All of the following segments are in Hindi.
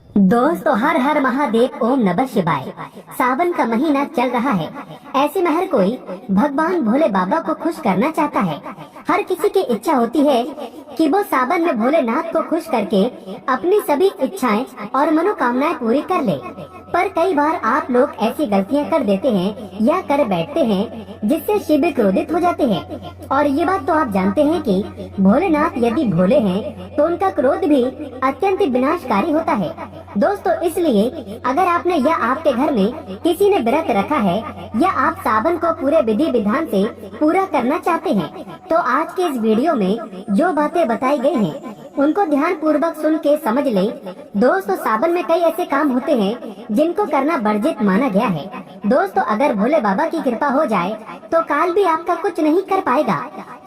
दोस्तों, हर हर महादेव, ओम नमः शिवाय। सावन का महीना चल रहा है। ऐसे में हर कोई भगवान भोले बाबा को खुश करना चाहता है। हर किसी की इच्छा होती है कि वो सावन में भोलेनाथ को खुश करके अपनी सभी इच्छाएं और मनोकामनाएं पूरी कर ले। पर कई बार आप लोग ऐसी गलतियां कर देते हैं या कर बैठते हैं जिससे शिव क्रोधित हो जाते हैं। और ये बात तो आप जानते हैं कि भोलेनाथ यदि भोले हैं तो उनका क्रोध भी अत्यंत विनाशकारी होता है। दोस्तों, इसलिए अगर आपने या आपके घर में किसी ने व्रत रखा है या आप सावन को पूरे विधि विधान से पूरा करना चाहते हैं तो आज के इस वीडियो में जो बातें बताई गई हैं उनको ध्यान पूर्वक सुन के समझ ले। दोस्तों, सावन में कई ऐसे काम होते हैं जिनको करना वर्जित माना गया है। दोस्तों, अगर भोले बाबा की कृपा हो जाए तो काल भी आपका कुछ नहीं कर पाएगा,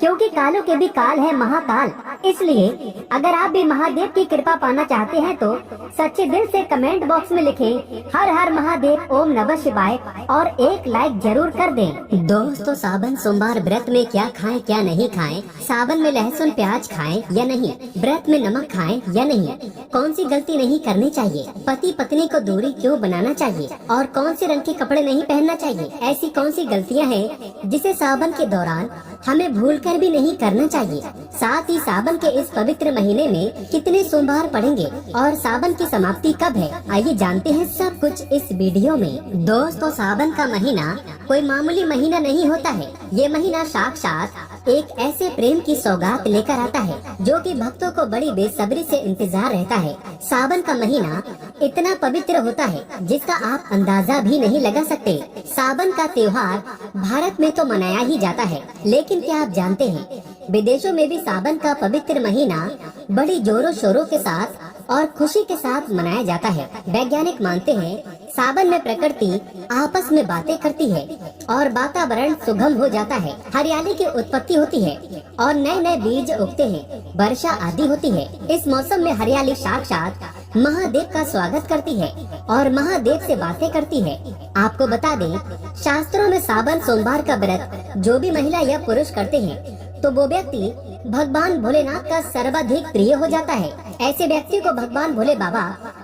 क्योंकि कालों के भी काल है महाकाल। इसलिए अगर आप भी महादेव की कृपा पाना चाहते हैं तो सच्चे दिल से कमेंट बॉक्स में लिखें हर हर महादेव, ओम नमः शिवाय और एक लाइक जरूर कर दें। दोस्तों, सावन सोमवार व्रत में क्या खाएं क्या नहीं खाएं, सावन में लहसुन प्याज खाएं या नहीं, व्रत में नमक खाएं या नहीं, कौन सी गलती नहीं करनी चाहिए, पति पत्नी को दूरी क्यों बनाना चाहिए और कौन से रंग के कपड़े नहीं पहनना चाहिए, ऐसी कौन सी गलतियां हैं जिसे सावन के दौरान हमें भूलकर भी नहीं करना चाहिए। साथ ही सावन के इस पवित्र महीने में कितने सोमवार पड़ेंगे और सावन की समाप्ति कब है, आइए जानते हैं सब कुछ इस वीडियो में। दोस्तों, सावन का महीना कोई मामूली महीना नहीं होता है। ये महीना साक्षात एक ऐसे प्रेम की सौगात लेकर आता है जो कि भक्तों को बड़ी बेसब्री से इंतजार रहता है। सावन का महीना इतना पवित्र होता है जिसका आप अंदाजा भी नहीं लगा सकते। सावन का त्योहार भारत में तो मनाया ही जाता है, लेकिन क्या आप जानते हैं विदेशों में भी सावन का पवित्र महीना बड़ी जोरों शोरों के साथ और खुशी के साथ मनाया जाता है। वैज्ञानिक मानते हैं सावन में प्रकृति आपस में बातें करती है और वातावरण सुगम हो जाता है, हरियाली की उत्पत्ति होती है और नए नए बीज उगते हैं, वर्षा आदि होती है। इस मौसम में हरियाली साक्षात महादेव का स्वागत करती है और महादेव से बातें करती है। आपको बता दें, शास्त्रों में सावन सोमवार का व्रत जो भी महिला या पुरुष करते हैं तो वो व्यक्ति भगवान भोलेनाथ का सर्वाधिक प्रिय हो जाता है। ऐसे व्यक्ति को भगवान भोले बाबा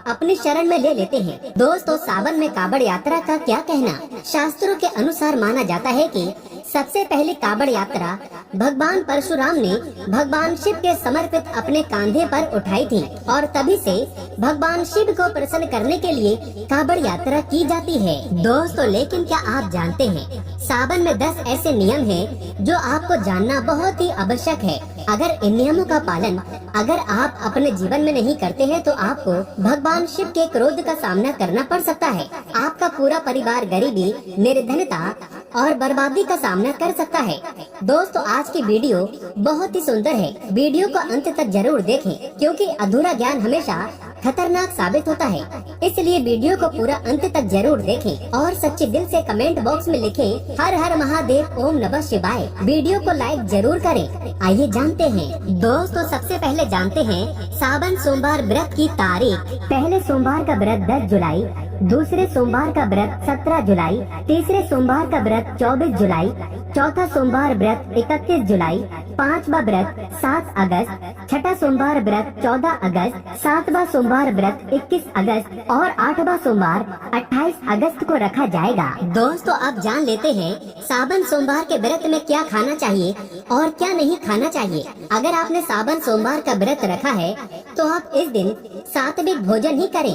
अपनी शरण में ले लेते हैं। दोस्तों, सावन में कावड़ यात्रा का क्या कहना। शास्त्रों के अनुसार माना जाता है कि सबसे पहली कावड़ यात्रा भगवान परशुराम ने भगवान शिव के समर्पित अपने कांधे पर उठाई थी और तभी से भगवान शिव को प्रसन्न करने के लिए कावड़ यात्रा की जाती है। दोस्तों, लेकिन क्या आप जानते हैं सावन में 10 ऐसे नियम हैं जो आपको जानना बहुत ही आवश्यक है। अगर इन नियमों का पालन अगर आप अपने जीवन में नहीं करते हैं तो आपको भगवान शिव के क्रोध का सामना करना पड़ सकता है। आपका पूरा परिवार गरीबी, निर्धनता और बर्बादी का सामना कर सकता है। दोस्तों, आज की वीडियो बहुत ही सुंदर है। वीडियो को अंत तक जरूर देखें, क्योंकि अधूरा ज्ञान हमेशा खतरनाक साबित होता है। इसलिए वीडियो को पूरा अंत तक जरूर देखें और सच्चे दिल से कमेंट बॉक्स में लिखें हर हर महादेव, ओम नमः शिवाय। वीडियो को लाइक जरूर करें। आइए जानते हैं। दोस्तों, सबसे पहले जानते हैं सावन सोमवार व्रत की तारीख। पहले सोमवार का व्रत 10 जुलाई, दूसरे सोमवार का व्रत 17 जुलाई, तीसरे सोमवार का व्रत 24 जुलाई, चौथा सोमवार व्रत 31 जुलाई, पांचवा व्रत 7 अगस्त, छठा सोमवार व्रत 14 अगस्त, सातवां सोमवार व्रत 21 अगस्त और आठवां सोमवार 28 अगस्त को रखा जाएगा। दोस्तों, अब जान लेते हैं सावन सोमवार के व्रत में क्या खाना चाहिए और क्या नहीं खाना चाहिए। अगर आपने सावन सोमवार का व्रत रखा है तो आप इस दिन सात्विक भोजन ही करें।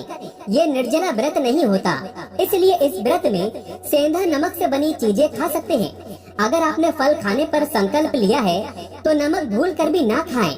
ये निर्जला व्रत नहीं होता, इसलिए इस व्रत में सेंधा नमक से बनी चीजें खा सकते हैं। अगर आपने फल खाने पर संकल्प लिया है तो नमक भूल कर भी ना खाएं।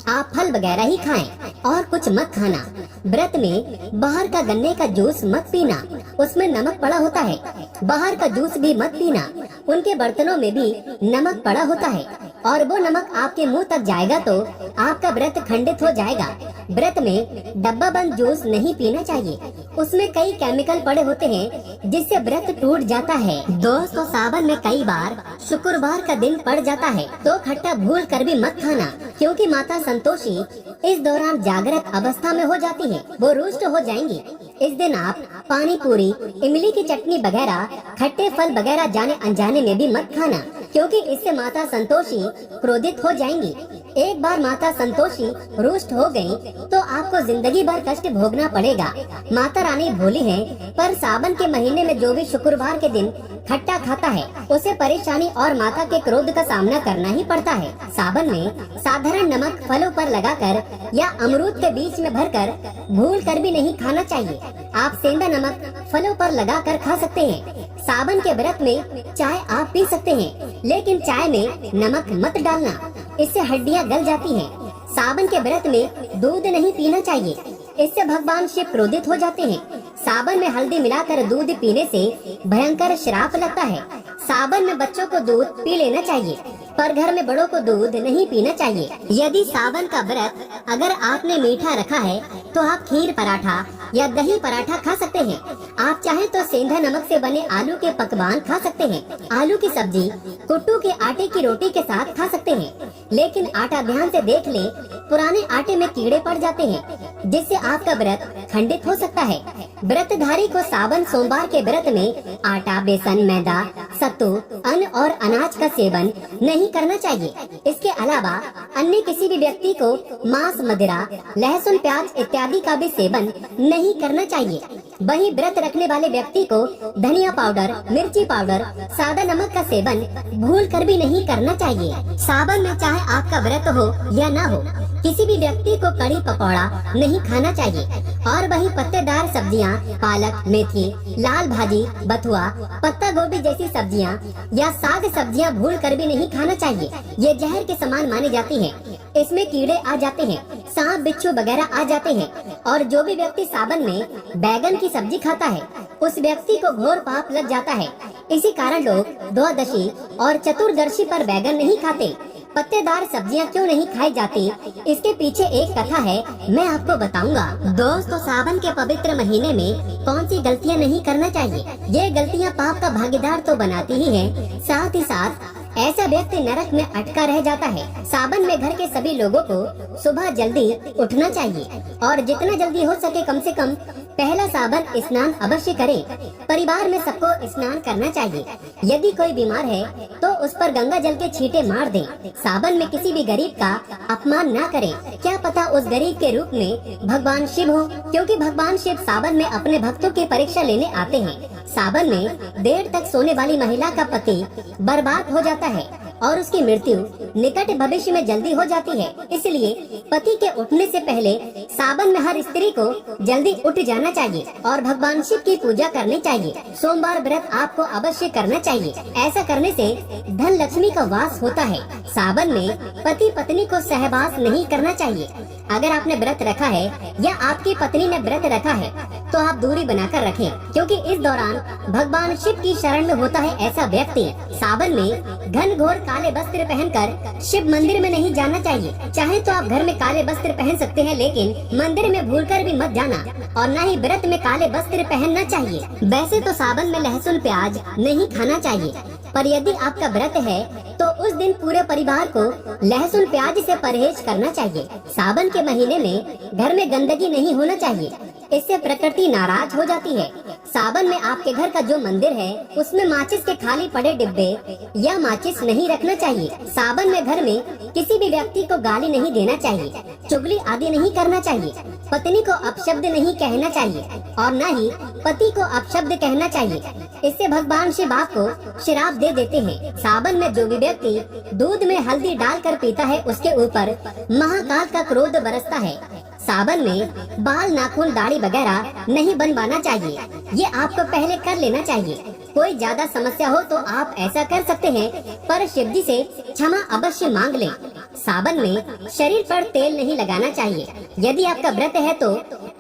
आप फल वगैरह ही खाएं और कुछ मत खाना। व्रत में बाहर का गन्ने का जूस मत पीना, उसमें नमक पड़ा होता है। बाहर का जूस भी मत पीना, उनके बर्तनों में भी नमक पड़ा होता है और वो नमक आपके मुंह तक जाएगा तो आपका व्रत खंडित हो जाएगा। व्रत में डब्बा बंद जूस नहीं पीना चाहिए, उसमें कई केमिकल पड़े होते हैं जिससे व्रत टूट जाता है। दोस्तों, सावन में कई बार शुक्रवार का दिन पड़ जाता है तो खट्टा भूल कर भी मत खाना, क्योंकि माता संतोषी इस दौरान जागृत अवस्था में हो जाती है, वो रुष्ट हो जाएंगी। इस दिन आप पानी पूरी, इमली की चटनी वगैरह खट्टे फल वगैरह जाने अनजाने में भी मत खाना। क्योंकि इससे माता संतोषी क्रोधित हो जाएंगी। एक बार माता संतोषी रुष्ट हो गई तो आपको जिंदगी भर कष्ट भोगना पड़ेगा। माता रानी भोली है, पर सावन के महीने में जो भी शुक्रवार के दिन खट्टा खाता है उसे परेशानी और माता के क्रोध का सामना करना ही पड़ता है। सावन में साधारण नमक फलों पर लगाकर या अमरूद के बीच में भरकर भूल कर भी नहीं खाना चाहिए। आप सेंधा नमक फलों पर लगाकर खा सकते हैं। सावन के व्रत में चाय आप पी सकते हैं, लेकिन चाय में नमक मत डालना, इससे हड्डियां गल जाती हैं। सावन के व्रत में दूध नहीं पीना चाहिए, इससे भगवान शिव क्रोधित हो जाते हैं। सावन में हल्दी मिलाकर दूध पीने से भयंकर श्राप लगता है। सावन में बच्चों को दूध पी लेना चाहिए, पर घर में बड़ों को दूध नहीं पीना चाहिए। यदि सावन का व्रत अगर आपने मीठा रखा है तो आप खीर पराठा या दही पराठा खा सकते हैं। आप चाहें तो सेंधा नमक से बने आलू के पकवान खा सकते हैं। आलू की सब्जी कुट्टू के आटे की रोटी के साथ खा सकते हैं, लेकिन आटा ध्यान से देख ले, पुराने आटे में कीड़े पड़ जाते हैं, जिससे आपका व्रत खंडित हो सकता है। व्रतधारी को सावन सोमवार के व्रत में आटा, बेसन, मैदा, सत्तू, अन्न और अनाज का सेवन नहीं करना चाहिए। इसके अलावा अन्य किसी भी व्यक्ति को मांस, मदिरा, लहसुन, प्याज इत्यादि का भी सेवन नहीं करना चाहिए। वहीं व्रत रखने वाले व्यक्ति को धनिया पाउडर, मिर्ची पाउडर, सादा नमक का सेवन भूल कर भी नहीं करना चाहिए। सावन में चाहे आपका व्रत हो या ना हो, किसी भी व्यक्ति को कड़ी पकौड़ा नहीं खाना चाहिए। और वही पत्तेदार सब्जियां, पालक, मेथी, लाल भाजी, बथुआ, पत्ता गोभी जैसी सब्जियां या साग सब्जियां भूल कर भी नहीं खाना चाहिए। ये जहर के समान मानी जाती हैं। इसमें कीड़े आ जाते हैं, सांप, बिच्छू वगैरह आ जाते हैं। और जो भी व्यक्ति सावन में बैगन की सब्जी खाता है उस व्यक्ति को घोर पाप लग जाता है। इसी कारण लोग द्वादशी और चतुर्दशी पर बैगन नहीं खाते। पत्तेदार सब्जियां क्यों नहीं खाई जाती, इसके पीछे एक कथा है, मैं आपको बताऊंगा। दोस्तों, सावन के पवित्र महीने में कौन सी गलतियां नहीं करना चाहिए? ये गलतियां पाप का भागीदार तो बनाती ही हैं, साथ ही साथ ऐसा व्यक्ति नरक में अटका रह जाता है। सावन में घर के सभी लोगों को सुबह जल्दी उठना चाहिए और जितना जल्दी हो सके कम से कम पहला सावन स्नान अवश्य करें। परिवार में सबको स्नान करना चाहिए। यदि कोई बीमार है तो उस पर गंगा जल के छींटे मार दें। सावन में किसी भी गरीब का अपमान ना करें। क्या पता उस गरीब के रूप में भगवान शिव हो, क्योंकि भगवान शिव सावन में अपने भक्तों की परीक्षा लेने आते हैं। सावन में देर तक सोने वाली महिला का पति बर्बाद हो जाता है और उसकी मृत्यु निकट भविष्य में जल्दी हो जाती है। इसलिए पति के उठने से पहले सावन में हर स्त्री को जल्दी उठ जाना चाहिए और भगवान शिव की पूजा करनी चाहिए। सोमवार व्रत आपको अवश्य करना चाहिए। ऐसा करने से धन लक्ष्मी का वास होता है। सावन में पति पत्नी को सहवास नहीं करना चाहिए। अगर आपने व्रत रखा है या आपकी पत्नी ने व्रत रखा है तो आप दूरी बनाकर रखें, क्योंकि इस दौरान भगवान शिव की शरण में होता है ऐसा व्यक्ति। सावन में घन घोर काले वस्त्र पहनकर शिव मंदिर में नहीं जाना चाहिए। चाहे तो आप घर में काले वस्त्र पहन सकते हैं, लेकिन मंदिर में भूलकर भी मत जाना और न ही व्रत में काले वस्त्र पहनना चाहिए। वैसे तो सावन में लहसुन, प्याज नहीं खाना चाहिए, पर यदि आपका व्रत है तो उस दिन पूरे परिवार को लहसुन प्याज से परहेज करना चाहिए। सावन के महीने में घर में गंदगी नहीं होना चाहिए, इससे प्रकृति नाराज हो जाती है। सावन में आपके घर का जो मंदिर है उसमें माचिस के खाली पड़े डिब्बे या माचिस नहीं रखना चाहिए। सावन में घर में किसी भी व्यक्ति को गाली नहीं देना चाहिए, चुगली आदि नहीं करना चाहिए, पत्नी को अपशब्द नहीं कहना चाहिए और न ही पति को अपशब्द कहना चाहिए। इससे भगवान शिव आपको श्राप दे देते हैं। सावन में जो भी व्यक्ति दूध में हल्दी डालकर पीता है उसके ऊपर महाकाल का क्रोध बरसता है। सावन में बाल, नाखून, दाढ़ी वगैरह नहीं बनवाना चाहिए। ये आपको पहले कर लेना चाहिए। कोई ज्यादा समस्या हो तो आप ऐसा कर सकते हैं, पर शिव जी से क्षमा अवश्य मांग लें। सावन में शरीर पर तेल नहीं लगाना चाहिए। यदि आपका व्रत है तो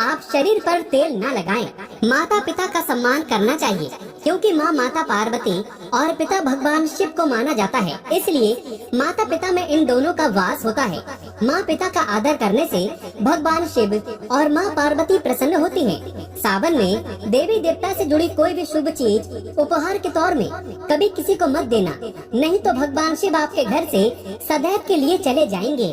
आप शरीर पर तेल ना लगाएं। माता पिता का सम्मान करना चाहिए, क्योंकि माँ माता पार्वती और पिता भगवान शिव को माना जाता है। इसलिए माता पिता में इन दोनों का वास होता है। माँ पिता का आदर करने से भगवान शिव और माँ पार्वती प्रसन्न होती हैं। सावन में देवी देवता से जुड़ी कोई भी शुभ चीज उपहार के तौर में कभी किसी को मत देना, नहीं तो भगवान शिव आपके घर से सदैव के लिए चले जाएंगे।